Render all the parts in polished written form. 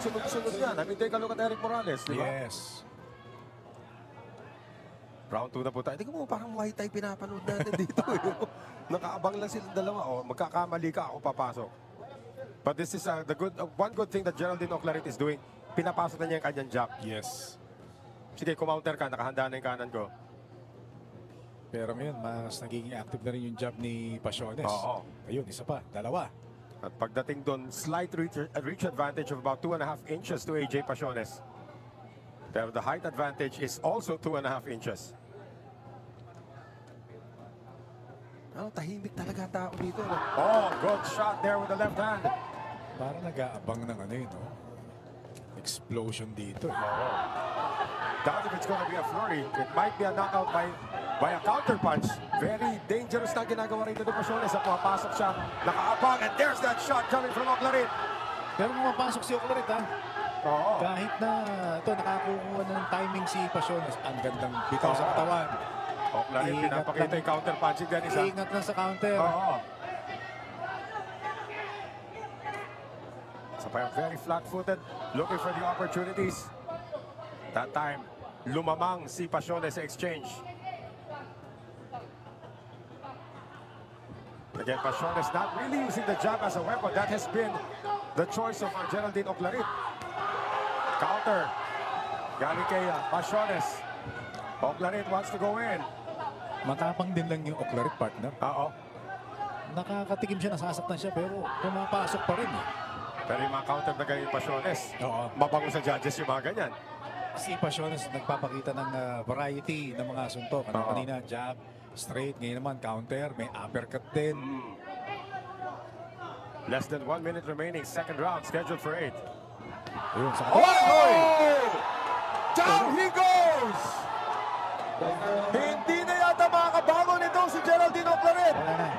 sunod-sunod yan. I mean, take a look at Eric Morales, di ba? Yes. Round 2 na po tayo. Hindi ko mo parang Muay Thai pinapanood natin dito. Nakaabang lang silang dalawa. O, magkakamali ka, ako papasok. But this is one good thing that Geraldine Oclarit is doing. Pinapasok na niya yung kanyang jab. Yes. Sige, kumounter ka. Nakahanda na yung kanan ko. Pero ngayon, mas nagiging active na rin yung jab ni Pasiones. Oo. Ayun, isa pa, dalawa. At pagdating doon, slight reach advantage of about 2.5 inches to AJ Pasiones. Pero the height advantage is also 2.5 inches. Oh, tahimik talaga tao dito. No? Oh, good shot there with the left hand. Parang nag-aabang ng ano yun, no? Explosion dito. Doubt if it's going to be a flurry. It might be a knockout by a counter punch. Very dangerous na ginagawa rito ni Pasiones. At pumapasok siya, nakaabang, and there's that shot coming from Oclarit. Pero pumapasok si Oclarit, ha? Oo. Kahit na ito, nakakuha na ng timing si Pasiones. Ang gandang bitaw sa katawan. Oclarit, pinapakita yung counter punching din isa. Iingat na sa counter. Oo. So, very flat-footed, looking for the opportunities. That time, lumamang si Pasiones sa exchange. Again, Pasiones not really using the jab as a weapon. That has been the choice of Geraldine Oclarit. Counter. Galing kay Pasiones. Oclarit wants to go in. Matapang din lang yung Oclarit, partner. Oo. Nakakatikim siya, nasasaktan siya, pero pumapasok pa rin. Pero yung mga counter na ganyan Pasiones, Oo. mabango sa judges yung mga ganyan. Si Pasiones nagpapakita ng variety ng mga suntok. Kanina, jab, straight. Ngayon naman, counter. May uppercut din. Less than 1 minute remaining. Second round scheduled for 8. Ayun, sa Down he goes! Hindi na yata makakabangon nito si Geraldine Oclarit. Wala na.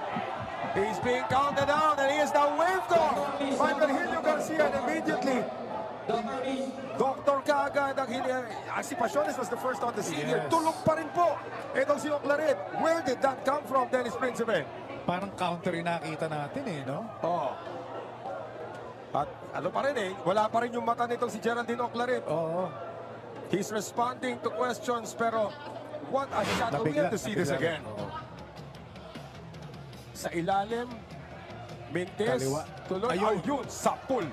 He's being counted down and he is now waved off by Virgilio Garcia, and immediately Dr. Kaagad ang si Pasiones was the first on the scene here. Yes. Tulog pa rin po itong si Oclarit. Where did that come from, Dennis Principe? Parang counter yung nakita natin no? Oo. At ano pa rin wala pa rin yung mata nitong si Geraldine Oclarit. Oo. He's responding to questions, pero what a shot. We have to see this again. Sa ilalim, Mintes, Kaliwa. tuloy, ayun, sapul.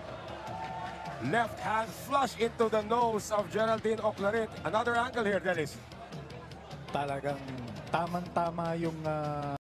Left hand flush into the nose of Geraldine Oclarit. Another angle here, Dennis. Talagang tamang-tama yung